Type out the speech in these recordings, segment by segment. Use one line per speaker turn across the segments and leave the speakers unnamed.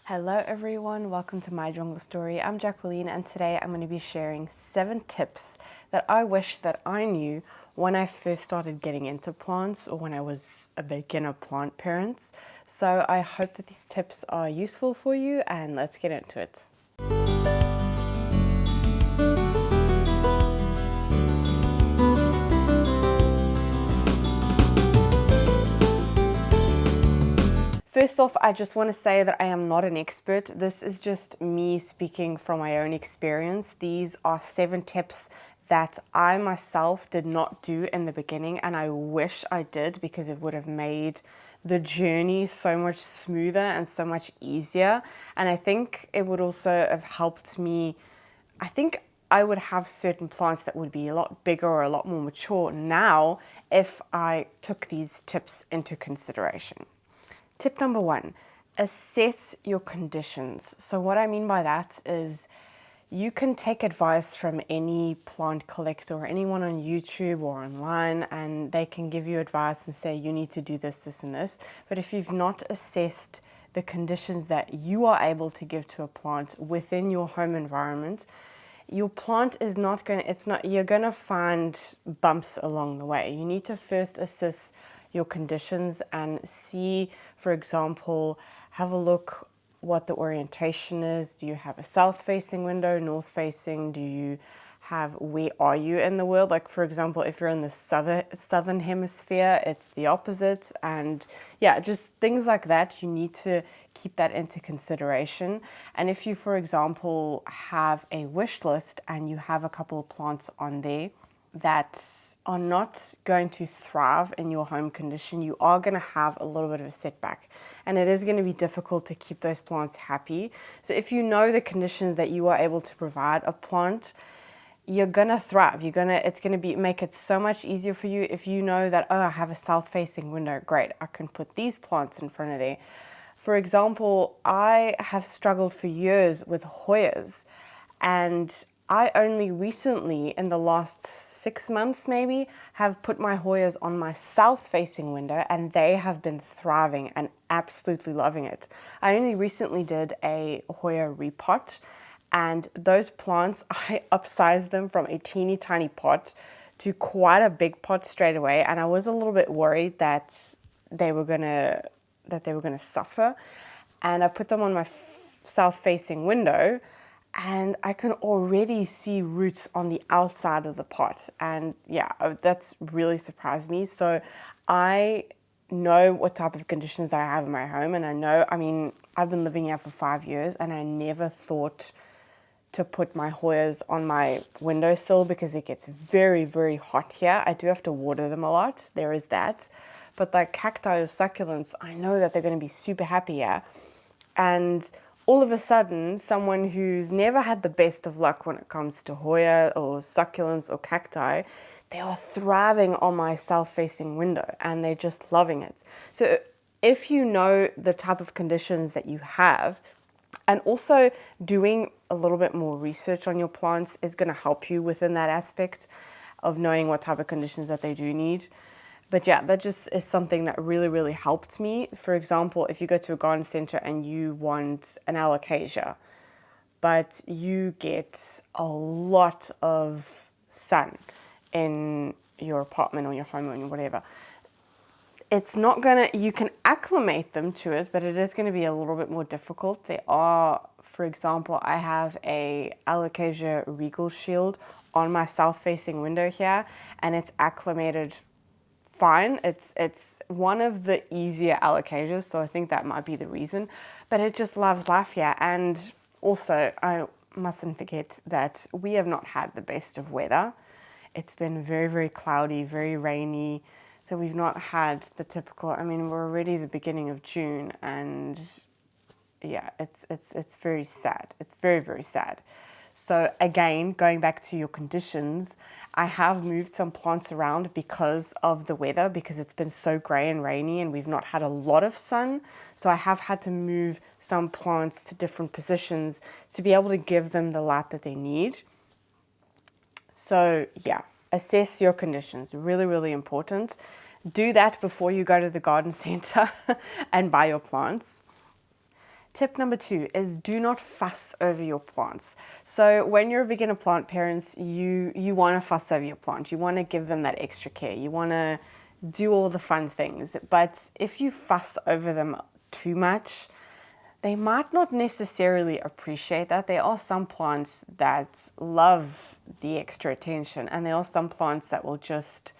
Hello everyone, welcome to My Jungle Story. I'm Jacqueline and today I'm going to be sharing 7 tips that I wish that I knew when I first started getting into plants or when I was a beginner plant parent. So I hope that these tips are useful for you and let's get into it. First off, I just want to say that I am not an expert. This is just me speaking from my own experience. These are 7 tips that I myself did not do in the beginning, and I wish I did because it would have made the journey so much smoother and so much easier. And I think it would also have helped me. I think I would have certain plants that would be a lot bigger or a lot more mature now if I took these tips into consideration. Tip number 1, assess your conditions. So what I mean by that is you can take advice from any plant collector or anyone on YouTube or online, and they can give you advice and say you need to do this, this, and this. But if you've not assessed the conditions that you are able to give to a plant within your home environment, your plant is not going to, you're going to find bumps along the way. You need to first assess your conditions and see, for example, have a look what the orientation is. Do you have a south-facing window, north-facing? Do you have, where are you in the world? Like, for example, if you're in the southern hemisphere, it's the opposite. And yeah, just things like that, you need to keep that into consideration. And if you, for example, have a wish list and you have a couple of plants on there that are not going to thrive in your home condition, you are going to have a little bit of a setback, and it is going to be difficult to keep those plants happy. So if you know the conditions that you are able to provide a plant, you're going to thrive. It's going to make it so much easier for you if you know that, oh, I have a south-facing window. Great, I can put these plants in front of there. For example, I have struggled for years with Hoyas, and I only recently, in the last 6 months maybe, have put my Hoyas on my south-facing window, and they have been thriving and absolutely loving it. I only recently did a Hoya repot, and those plants, I upsized them from a teeny tiny pot to quite a big pot straight away, and I was a little bit worried that they were gonna suffer. And I put them on my south-facing window, and I can already see roots on the outside of the pot. And yeah, that's really surprised me. So I know what type of conditions that I have in my home, and I've been living here for 5 years, and I never thought to put my Hoyas on my windowsill because it gets very, very hot here. I do have to water them a lot, there is that. But like cacti or succulents, I know that they're going to be super happy here. And all of a sudden, someone who's never had the best of luck when it comes to Hoya or succulents or cacti, they are thriving on my south-facing window and they're just loving it. So if you know the type of conditions that you have, and also doing a little bit more research on your plants is going to help you within that aspect of knowing what type of conditions that they do need. But yeah, that just is something that really, really helped me. For example, if you go to a garden center and you want an alocasia, but you get a lot of sun in your apartment or your home or whatever, it's not gonna, you can acclimate them to it, but it is gonna be a little bit more difficult. There are, for example, I have a alocasia regal shield on my south-facing window here, and it's acclimated fine. It's one of the easier alocasias, so I think that might be the reason. But it just loves life here. And also, I mustn't forget that we have not had the best of weather. It's been very, very cloudy, very rainy. So we've not had the typical, we're already the beginning of June, and yeah, it's very sad. It's very, very sad. So again, going back to your conditions, I have moved some plants around because of the weather, because it's been so grey and rainy and we've not had a lot of sun. So I have had to move some plants to different positions to be able to give them the light that they need. So yeah, assess your conditions, really, really important. Do that before you go to the garden center and buy your plants. Tip number 2 is do not fuss over your plants. So when you're a beginner plant parents, you want to fuss over your plant. You want to give them that extra care. You want to do all the fun things. But if you fuss over them too much, they might not necessarily appreciate that. There are some plants that love the extra attention, and there are some plants that will just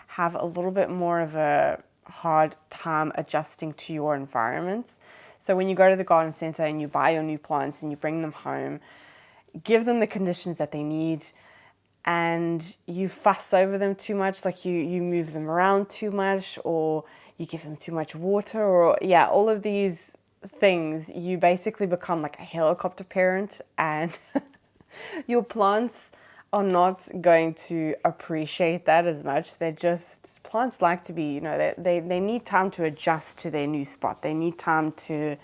have a little bit more of a hard time adjusting to your environment. So when you go to the garden center and you buy your new plants and you bring them home, give them the conditions that they need, and you fuss over them too much, like you move them around too much, or you give them too much water, or all of these things, you basically become like a helicopter parent, and your plants are not going to appreciate that as much. Plants like to be, they need time to adjust to their new spot. They need time to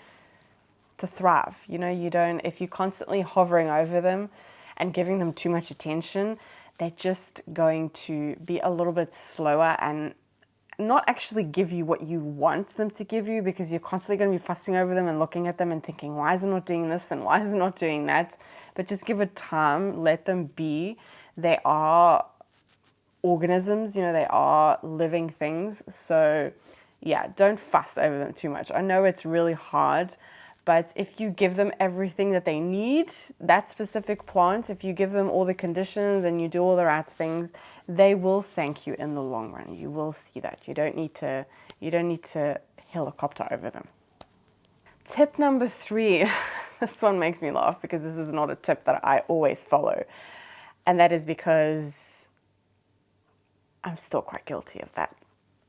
thrive. If you're constantly hovering over them and giving them too much attention, they're just going to be a little bit slower and not actually give you what you want them to give you, because you're constantly going to be fussing over them and looking at them and thinking, why is it not doing this and why is it not doing that? But just give it time, let them be. They are organisms, they are living things. So don't fuss over them too much. I know it's really hard, but if you give them everything that they need, that specific plant, if you give them all the conditions and you do all the right things, they will thank you in the long run. You will see that. You don't need to helicopter over them. Tip number 3, this one makes me laugh because this is not a tip that I always follow. And that is because I'm still quite guilty of that,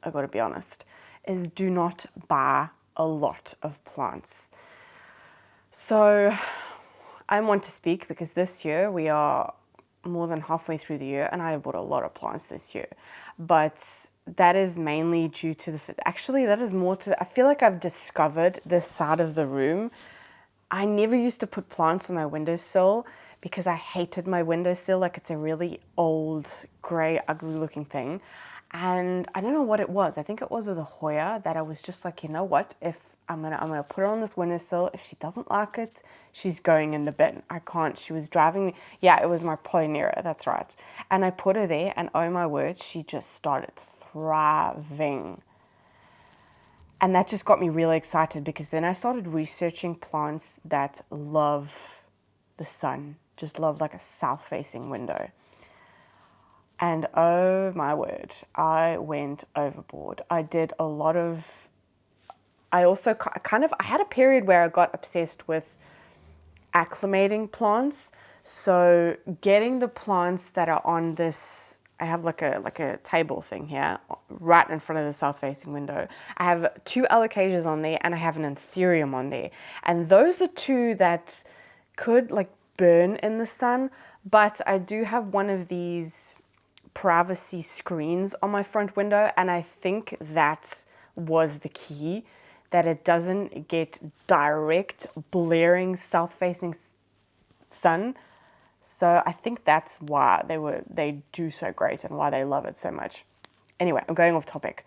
I've got to be honest, is do not buy a lot of plants. So I want to speak because this year we are more than halfway through the year and I have bought a lot of plants this year. But that is mainly due to I feel like I've discovered this side of the room. I never used to put plants on my windowsill because I hated my windowsill. Like, it's a really old, grey, ugly looking thing. And I don't know what it was. I think it was with a Hoya that I was just like, you know what? If I'm gonna put her on this windowsill. If she doesn't like it, she's going in the bin. I can't. She was driving me. Yeah, it was my Polynera. That's right. And I put her there, and oh my word, she just started thriving. And that just got me really excited because then I started researching plants that love the sun, just love like a south-facing window. And oh my word, I went overboard. I had a period where I got obsessed with acclimating plants. So getting the plants that are on this, I have like a table thing here right in front of the south-facing window. I have 2 alocasias on there and I have an anthurium on there. And those are 2 that could like burn in the sun, but I do have one of these privacy screens on my front window, and I think that was the key, that it doesn't get direct blaring south-facing sun. So I think that's why they do so great and why they love it so much. Anyway, I'm going off topic.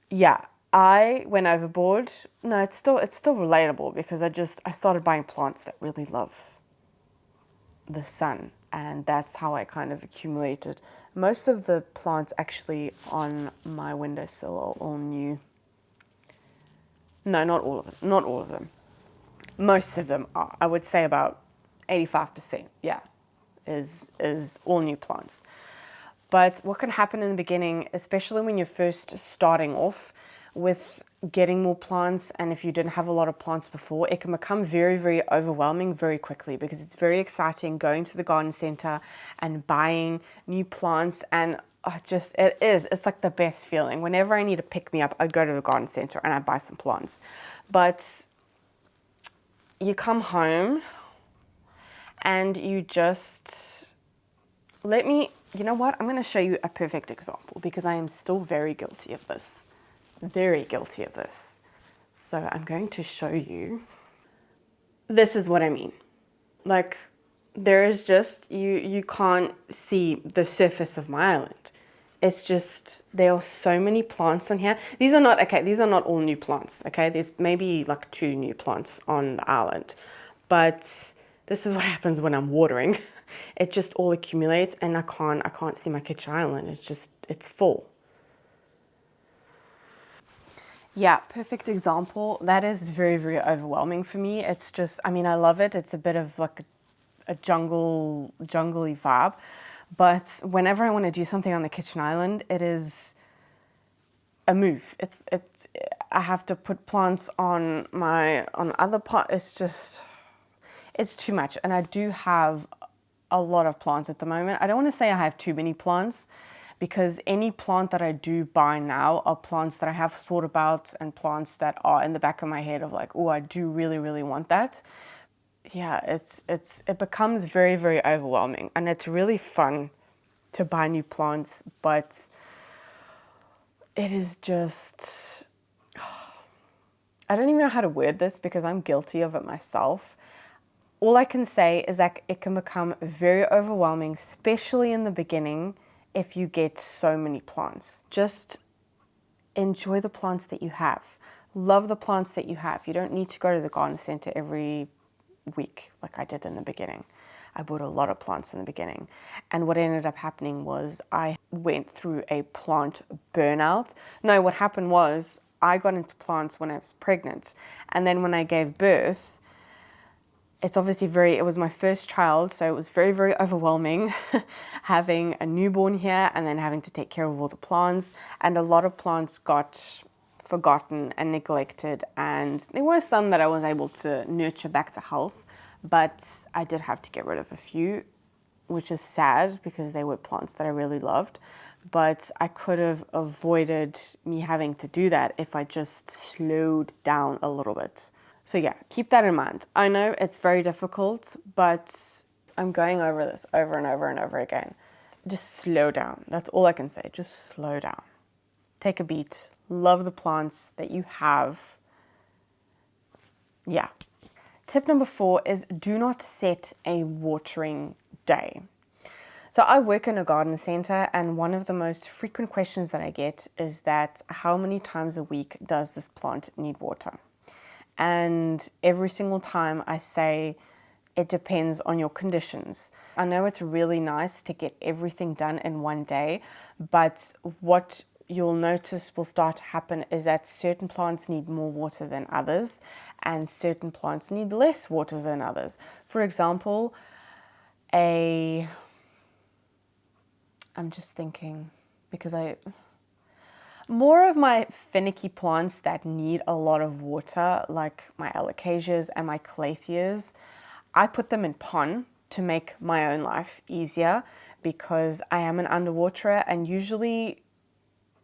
Yeah, I went overboard. No, it's still relatable because I started buying plants that really love the sun, and that's how I kind of accumulated. Most of the plants actually on my windowsill are all new. No, not all of them. Not all of them. Most of them are. I would say about 85%, is all new plants. But what can happen in the beginning, especially when you're first starting off with getting more plants, and if you didn't have a lot of plants before, it can become very, very overwhelming very quickly because it's very exciting going to the garden center and buying new plants, and it's like the best feeling. Whenever I need to pick me up, I go to the garden center and I buy some plants. But you come home and you just you know what? I'm going to show you a perfect example because I am still very guilty of this. Very guilty of this. So I'm going to show you. This is what I mean. Like, there is just, you can't see the surface of my island. It's just, there are so many plants on here. These are not all new plants, okay? There's maybe like 2 new plants on the island. But this is what happens when I'm watering. It just all accumulates, and I can't see my kitchen island. It's full. Yeah, perfect example. That is very, very overwhelming for me. It's just, I mean, I love it. It's a bit of like a jungly vibe. But whenever I want to do something on the kitchen island, it is a move. I have to put plants on other pot. It's too much. And I do have a lot of plants at the moment. I don't want to say I have too many plants, because any plant that I do buy now are plants that I have thought about, and plants that are in the back of my head of like, oh, I do really, really want that. Yeah, it becomes very, very overwhelming, and it's really fun to buy new plants, but it is just, I don't even know how to word this because I'm guilty of it myself. All I can say is that it can become very overwhelming, especially in the beginning, if you get so many plants. Just enjoy the plants that you have. Love the plants that you have. You don't need to go to the garden center every week like I did in the beginning. I bought a lot of plants in the beginning. And what ended up happening was I went through a plant burnout. No, what happened was I got into plants when I was pregnant. And then when I gave birth, it was my first child, so it was very, very overwhelming having a newborn here and then having to take care of all the plants. And a lot of plants got forgotten and neglected, and there were some that I was able to nurture back to health, but I did have to get rid of a few, which is sad because they were plants that I really loved. But I could have avoided me having to do that if I just slowed down a little bit. So yeah, keep that in mind. I know it's very difficult, but I'm going over this over and over and over again. Just slow down. That's all I can say. Just slow down. Take a beat. Love the plants that you have. Yeah. Tip number 4 is do not set a watering day. So I work in a garden center, and one of the most frequent questions that I get is that how many times a week does this plant need water? And every single time I say it depends on your conditions. I know it's really nice to get everything done in one day, but what you'll notice will start to happen is that certain plants need more water than others, and certain plants need less water than others. For example, I'm just thinking, because more of my finicky plants that need a lot of water, like my alocasias and my calatheas, I put them in pond to make my own life easier, because I am an underwaterer, and usually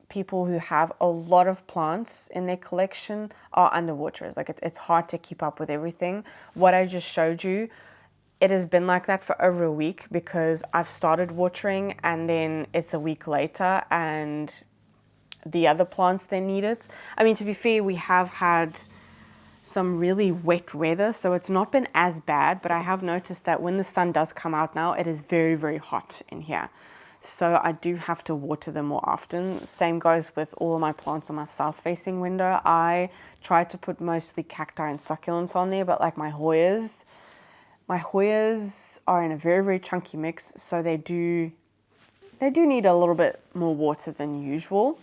people who have a lot of plants in their collection are underwaterers. Like it's hard to keep up with everything. What I just showed you, it has been like that for over a week, because I've started watering and then it's a week later and the other plants they need it. I mean, to be fair, we have had some really wet weather, so it's not been as bad, but I have noticed that when the sun does come out now, it is very, very hot in here. So I do have to water them more often. Same goes with all of my plants on my south-facing window. I try to put mostly cacti and succulents on there, but like my Hoyas are in a very, very chunky mix, so they do need a little bit more water than usual.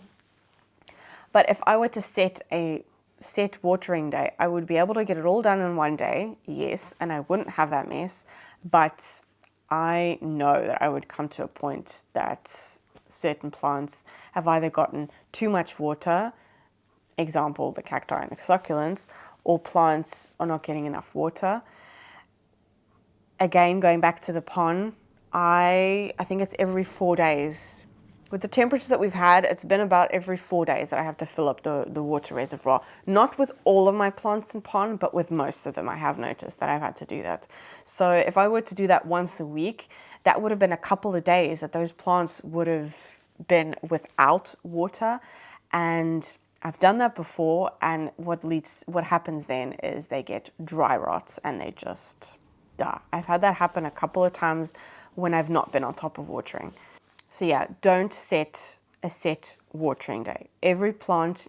But if I were to set a set watering day, I would be able to get it all done in one day, yes, and I wouldn't have that mess, but I know that I would come to a point that certain plants have either gotten too much water, example, the cacti and the succulents, or plants are not getting enough water. Again, going back to the pond, I think it's every 4 days. With the temperatures that we've had, it's been about every 4 days that I have to fill up the water reservoir. Not with all of my plants in pond, but with most of them. I have noticed that I've had to do that. So if I were to do that once a week, that would have been a couple of days that those plants would have been without water. And I've done that before, and what happens then is they get dry rot and they just die. I've had that happen a couple of times when I've not been on top of watering. So yeah, don't set a set watering day. Every plant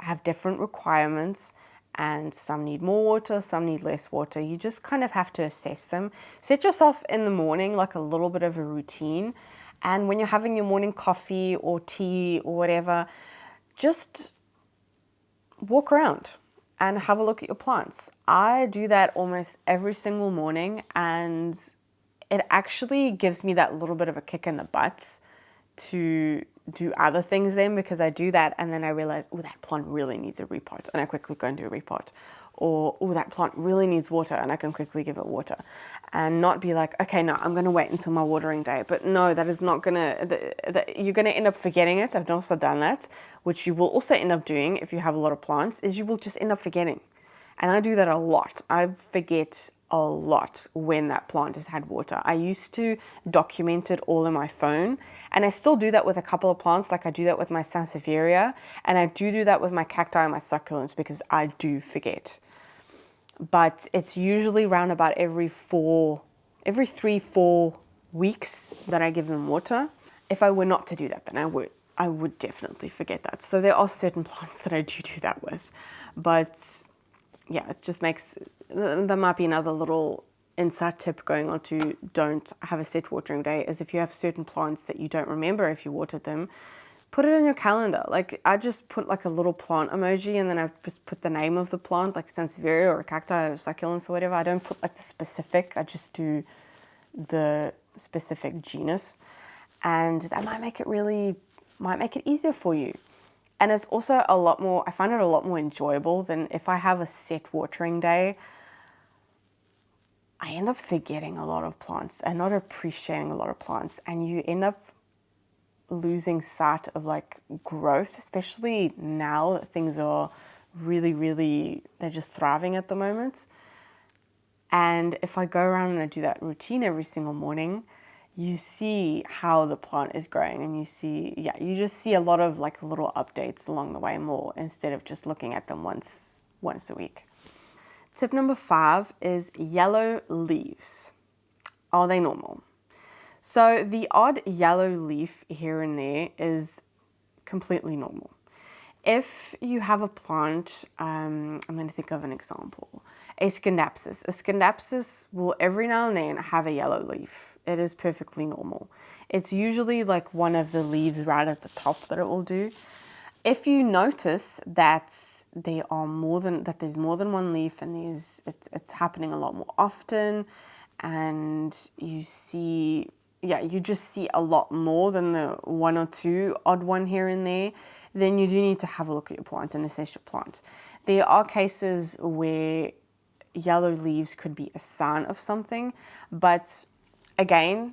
have different requirements, and some need more water, some need less water. You just kind of have to assess them. Set yourself in the morning like a little bit of a routine, and when you're having your morning coffee or tea or whatever, just walk around and have a look at your plants. I do that almost every single morning, and it actually gives me that little bit of a kick in the butt to do other things then, because I do that and then I realize, oh, that plant really needs a repot, and I quickly go and do a repot. Or, oh, that plant really needs water, and I can quickly give it water. And not be like, okay, no, I'm going to wait until my watering day. But no, that is not going to, you're going to end up forgetting it. I've also done that, which you will also end up doing if you have a lot of plants, is you will just end up forgetting. And I do that a lot. I forget a lot when that plant has had water. I used to document it all in my phone, and I still do that with a couple of plants. Like I do that with my Sansevieria, and I do that with my cacti and my succulents, because I do forget. But it's usually around about every 3-4 weeks that I give them water. If I were not to do that, then I would definitely forget that. So there are certain plants that I do that with, but yeah, it just makes, there might be another little inside tip going on to don't have a set watering day, is if you have certain plants that you don't remember if you watered them, put it in your calendar. Like I just put like a little plant emoji, and then I just put the name of the plant, like Sansevieria or a cacti or succulents or whatever. I don't put like the specific, I just do the specific genus, and that might make it easier for you. And it's also a lot more, I find it a lot more enjoyable than if I have a set watering day. I end up forgetting a lot of plants and not appreciating a lot of plants, and you end up losing sight of like growth, especially now that things are really, they're just thriving at the moment. And if I go around and I do that routine every single morning, you see how the plant is growing, and you just see a lot of like little updates along the way more, instead of just looking at them once a week. Tip number 5 is yellow leaves. Are they normal? So the odd yellow leaf here and there is completely normal. If you have a plant, I'm going to think of an example, a scindapsus. A scindapsus will every now and then have a yellow leaf. It is perfectly normal. It's usually like one of the leaves right at the top that it will do. If you notice that there's more than one leaf, and it's happening a lot more often, and you just see a lot more than the one or two odd one here and there, then you do need to have a look at your plant and assess your plant. There are cases where yellow leaves could be a sign of something, but again,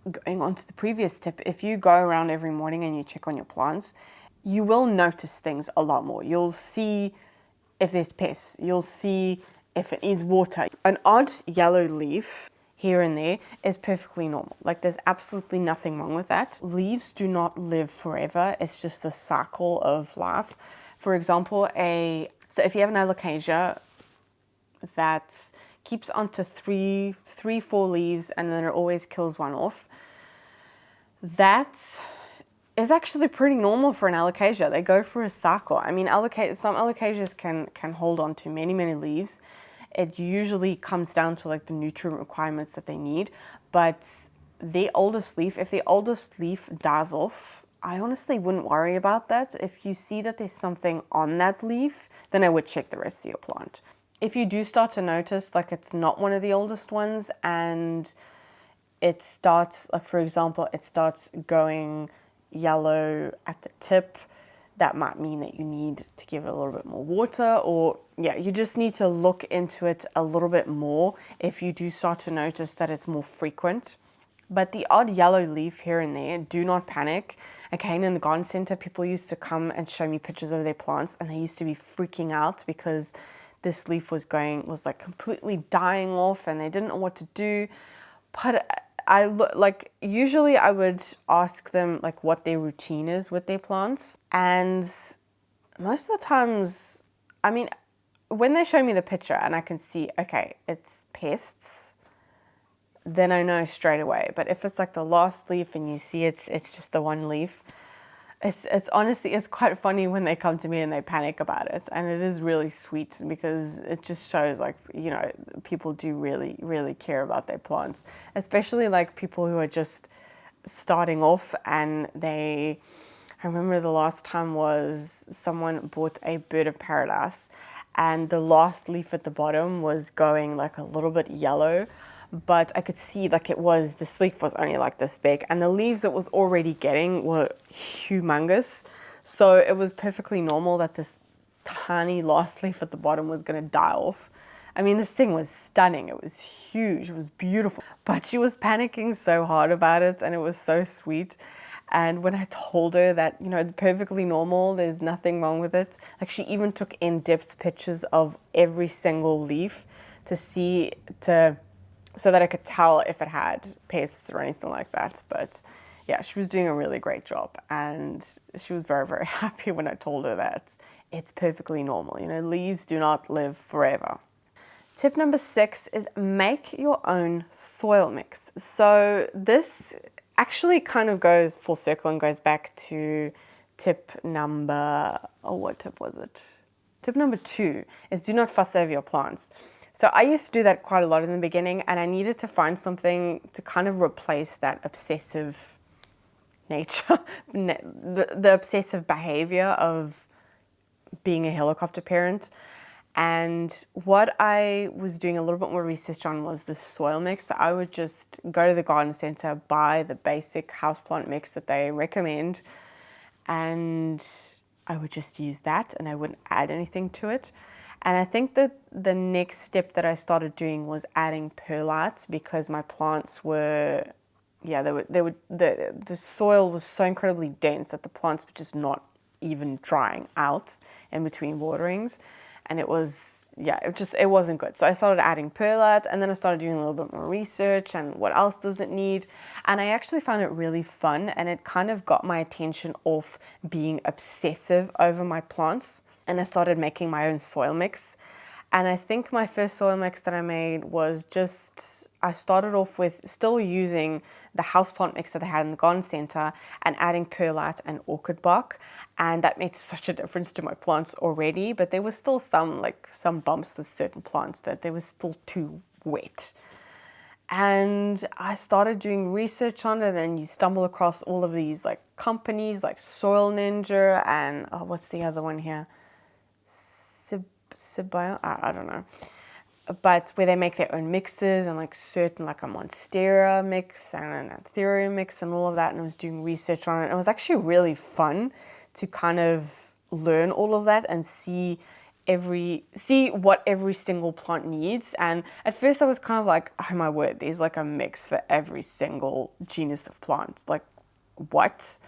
going on to the previous tip, if you go around every morning and you check on your plants, you will notice things a lot more. You'll see if there's pests. You'll see if it needs water. An odd yellow leaf here and there is perfectly normal. Like there's absolutely nothing wrong with that. Leaves do not live forever. It's just a cycle of life. For example, so if you have an alocasia that keeps onto three, 4 leaves, and then it always kills one off, that is actually pretty normal for an alocasia. They go through a cycle. I mean, some alocasias can hold on to many leaves. It usually comes down to like the nutrient requirements that they need. But if the oldest leaf dies off, I honestly wouldn't worry about that. If you see that there's something on that leaf, then I would check the rest of your plant. If you do start to notice like it's not one of the oldest ones, and it starts, like for example, it starts going yellow at the tip, that might mean that you need to give it a little bit more water, or you just need to look into it a little bit more if you do start to notice that it's more frequent. But the odd yellow leaf here and there, do not panic. Again, in the garden center, people used to come and show me pictures of their plants, and they used to be freaking out because this leaf was like completely dying off, and they didn't know what to do. But usually I would ask them like what their routine is with their plants, and most of the times, I mean, when they show me the picture and I can see, okay, it's pests, then I know straight away. But if it's like the last leaf and you see it's just the one leaf, It's honestly, it's quite funny when they come to me and they panic about it, and it is really sweet because it just shows, like, you know, people do really care about their plants, especially like people who are just starting off and they. I remember the last time was someone bought a bird of paradise, and the last leaf at the bottom was going like a little bit yellow, but I could see like this leaf was only like this big, and the leaves it was already getting were humongous. So it was perfectly normal that this tiny last leaf at the bottom was going to die off. I mean, this thing was stunning. It was huge. It was beautiful. But she was panicking so hard about it, and it was so sweet. And when I told her that, you know, it's perfectly normal, there's nothing wrong with it. Like, she even took in-depth pictures of every single leaf so that I could tell if it had pests or anything like that. But yeah, she was doing a really great job, and she was very happy when I told her that it's perfectly normal. You know, leaves do not live forever. Tip number 6 is make your own soil mix. So this actually kind of goes full circle and goes back to tip number, what tip was it? Tip number 2 is do not fuss over your plants. So I used to do that quite a lot in the beginning, and I needed to find something to kind of replace that obsessive nature, the obsessive behavior of being a helicopter parent. And what I was doing a little bit more research on was the soil mix. So I would just go to the garden center, buy the basic houseplant mix that they recommend, and I would just use that, and I wouldn't add anything to it. And I think that the next step that I started doing was adding perlite, because my plants were, the soil was so incredibly dense that the plants were just not even drying out in between waterings. And it wasn't good. So I started adding perlite, and then I started doing a little bit more research and what else does it need. And I actually found it really fun, and it kind of got my attention off being obsessive over my plants. And I started making my own soil mix. And I think my first soil mix that I made was I started off with still using the houseplant mix that I had in the garden center and adding perlite and orchid bark. And that made such a difference to my plants already, but there was still some bumps with certain plants that they were still too wet. And I started doing research on it, and you stumble across all of these like companies like Soil Ninja and what's the other one here? I don't know, but where they make their own mixes and like certain, like a Monstera mix and an Anthurium mix and all of that. And I was doing research on it. It was actually really fun to kind of learn all of that and see what every single plant needs. And at first I was kind of like, oh my word, there's like a mix for every single genus of plants. Like, what?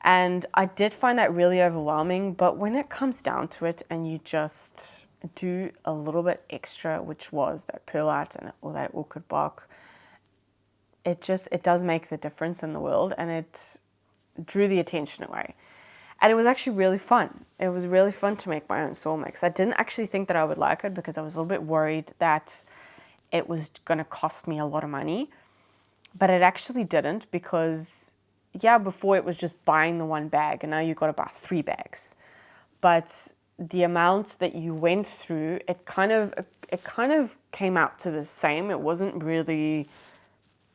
And I did find that really overwhelming, but when it comes down to it and you just do a little bit extra, which was that perlite or that orchid bark, it does make the difference in the world, and it drew the attention away. And it was actually really fun. It was really fun to make my own soil mix. I didn't actually think that I would like it because I was a little bit worried that it was going to cost me a lot of money, but it actually didn't, because before it was just buying the one bag, and now you've got to buy 3 bags. But the amounts that you went through, it kind of came out to the same. It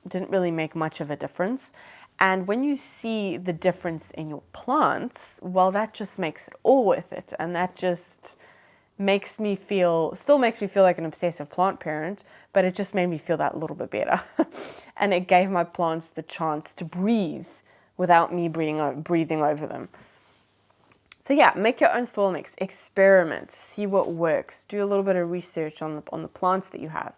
didn't really make much of a difference. And when you see the difference in your plants, well, that just makes it all worth it. And that just still makes me feel like an obsessive plant parent, but it just made me feel that little bit better. And it gave my plants the chance to breathe without me breathing over them. So yeah, make your own soil mix, experiment, see what works, do a little bit of research on the plants that you have.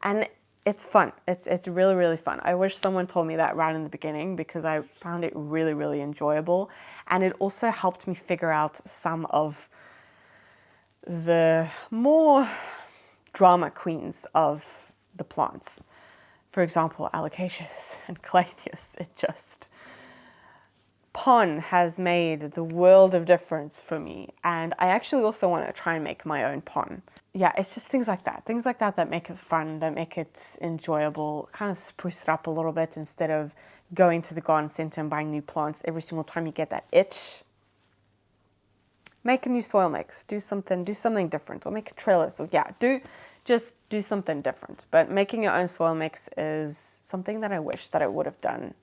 And it's fun. It's really fun. I wish someone told me that right in the beginning, because I found it really enjoyable. And it also helped me figure out some of the more drama queens of the plants. For example, alocasias and calatheas. Pon has made the world of difference for me, and I actually also want to try and make my own pon. yeah, it's just things like that that make it fun, that make it enjoyable, kind of spruce it up a little bit instead of going to the garden center and buying new plants every single time you get that itch. Make a new soil mix, do something different, or make a trellis, or just do something different. But making your own soil mix is something that I wish that I would have done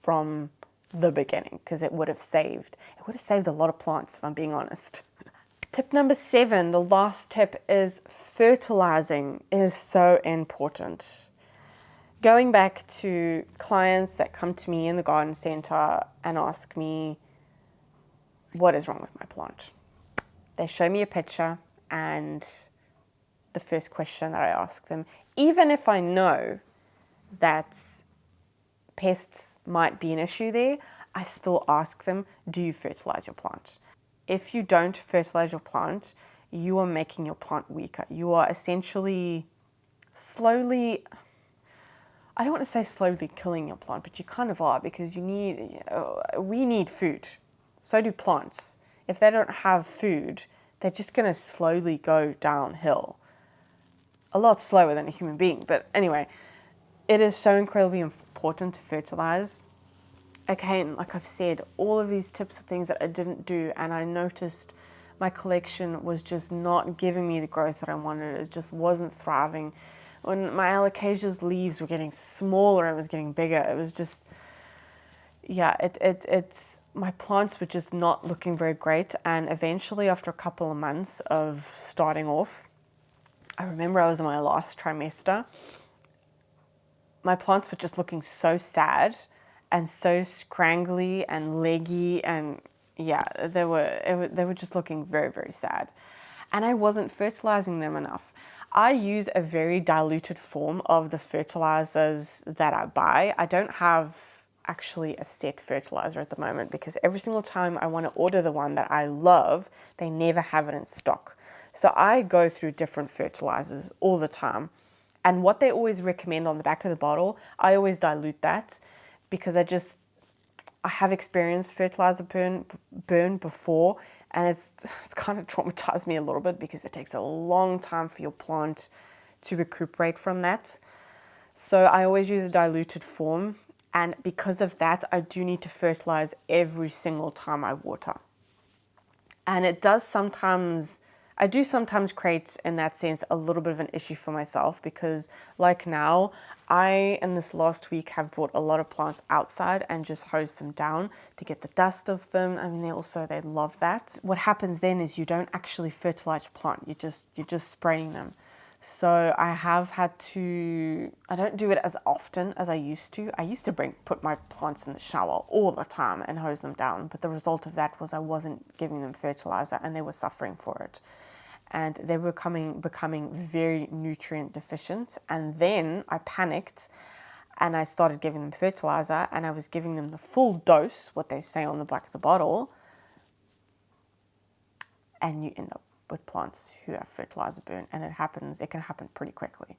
from the beginning, because it would have saved a lot of plants, if I'm being honest. Tip number 7, the last tip, is fertilizing is so important. Going back to clients that come to me in the garden center and ask me, what is wrong with my plant? They show me a picture, and the first question that I ask them, even if I know that pests might be an issue there, I still ask them, do you fertilize your plant? If you don't fertilize your plant, you are making your plant weaker. You are essentially slowly, I don't want to say slowly killing your plant, but you kind of are, because we need food. So do plants. If they don't have food, they're just going to slowly go downhill. A lot slower than a human being. But anyway, it is so incredibly important to fertilize. Again, like I've said, all of these tips are things that I didn't do, and I noticed my collection was just not giving me the growth that I wanted. It just wasn't thriving. When my alocasia's leaves were getting smaller, it was getting bigger. It was just, it's my plants were just not looking very great. And eventually, after a couple of months of starting off, I remember I was in my last trimester, my plants were just looking so sad and so scrangly and leggy, and they were just looking very, very sad. And I wasn't fertilizing them enough. I use a very diluted form of the fertilizers that I buy. I don't have actually a set fertilizer at the moment, because every single time I want to order the one that I love, they never have it in stock. So I go through different fertilizers all the time. And what they always recommend on the back of the bottle, I always dilute that, because I have experienced fertilizer burn before, and it's kind of traumatized me a little bit, because it takes a long time for your plant to recuperate from that. So I always use a diluted form, and because of that, I do need to fertilize every single time I water. And I do sometimes create, in that sense, a little bit of an issue for myself, because like now, I, in this last week, have brought a lot of plants outside and just hosed them down to get the dust of them. I mean, they love that. What happens then is you don't actually fertilize your plant. You're just spraying them. So I don't do it as often as I used to. I used to put my plants in the shower all the time and hose them down. But the result of that was I wasn't giving them fertilizer, and they were suffering for it. And they were becoming very nutrient deficient. And then I panicked, and I started giving them fertilizer, and I was giving them the full dose, what they say on the back of the bottle. And you end up with plants who have fertilizer burn, and it can happen pretty quickly.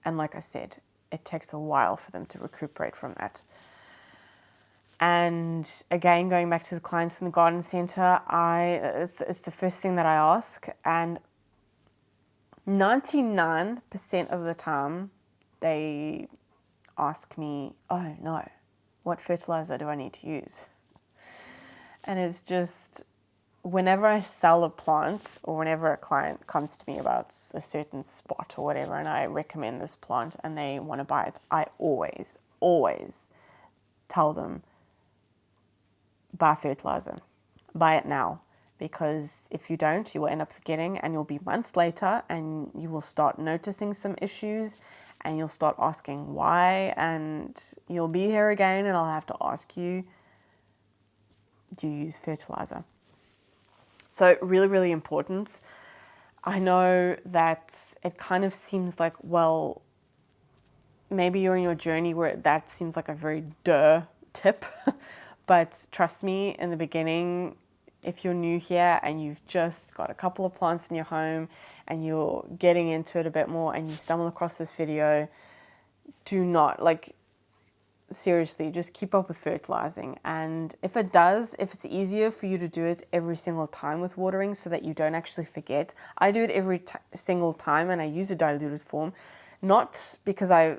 And like I said, it takes a while for them to recuperate from that. And again, going back to the clients in the garden center, it's the first thing that I ask, and 99% of the time they ask me, oh no, what fertilizer do I need to use? And it's just, whenever I sell a plant, or whenever a client comes to me about a certain spot or whatever, and I recommend this plant and they want to buy it, I always tell them, buy fertilizer. Buy it now. Because if you don't, you will end up forgetting, and you'll be months later and you will start noticing some issues, and you'll start asking why, and you'll be here again and I'll have to ask you, do you use fertilizer? So really, really important. I know that it kind of seems like, well, maybe you're in your journey where that seems like a very tip, but trust me, in the beginning, if you're new here and you've just got a couple of plants in your home and you're getting into it a bit more and you stumble across this video, do not, seriously, just keep up with fertilizing. And if it's easier for you to do it every single time with watering so that you don't actually forget. I do it every single time, and I use a diluted form, not because I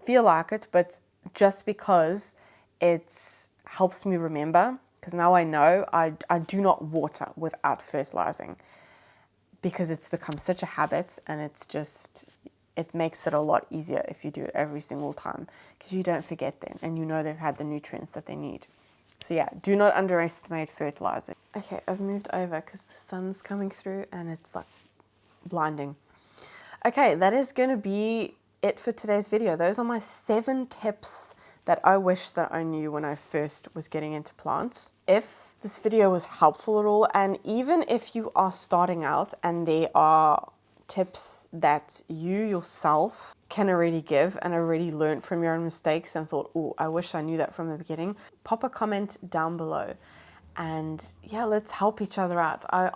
feel like it, but just because it helps me remember, because now I know I do not water without fertilizing, because it's become such a habit, and it makes it a lot easier if you do it every single time, because you don't forget then, and you know they've had the nutrients that they need. So yeah, do not underestimate fertilizing. Okay, I've moved over because the sun's coming through and it's like blinding. Okay, that is going to be it for today's video. Those are my 7 tips that I wish that I knew when I first was getting into plants. If this video was helpful at all, and even if you are starting out and there are tips that you yourself can already give and already learned from your own mistakes and thought, oh, I wish I knew that from the beginning, pop a comment down below. And yeah, let's help each other out. I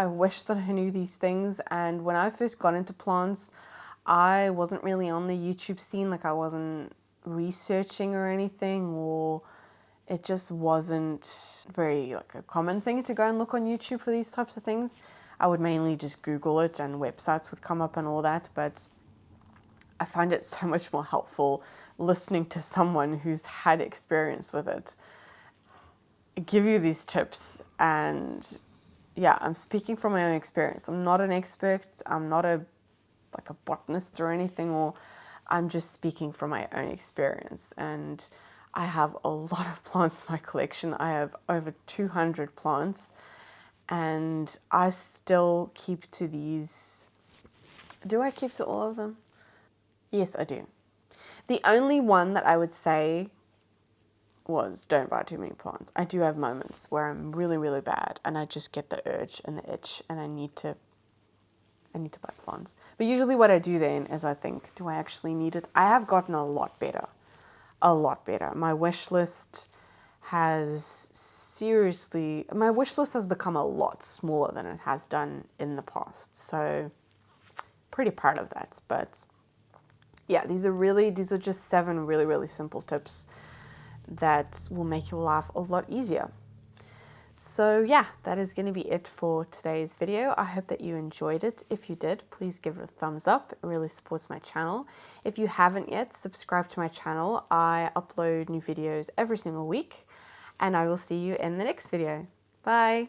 wish that I knew these things. And when I first got into plants, I wasn't really on the YouTube scene. Like, I wasn't researching or anything, or it just wasn't very like a common thing to go and look on YouTube for these types of things. I would mainly just Google it and websites would come up and all that. But I find it so much more helpful listening to someone who's had experience with it give you these tips. And yeah, I'm speaking from my own experience. I'm not an expert. I'm not a botanist or anything, or I'm just speaking from my own experience. And I have a lot of plants in my collection. I have over 200 plants, and I still keep to these. Do I keep to all of them? Yes, I do. The only one that I would say was don't buy too many plants. I do have moments where I'm really, really bad and I just get the urge and the itch and I need to buy plants. But usually what I do then is I think, do I actually need it? I have gotten a lot better. A lot better. My wish list has become a lot smaller than it has done in the past. So pretty proud of that. But yeah, these are just 7 really, really simple tips that will make your life a lot easier. So yeah, that is going to be it for today's video. I hope that you enjoyed it. If you did, please give it a thumbs up. It really supports my channel. If you haven't yet, subscribe to my channel. I upload new videos every single week, and I will see you in the next video. Bye.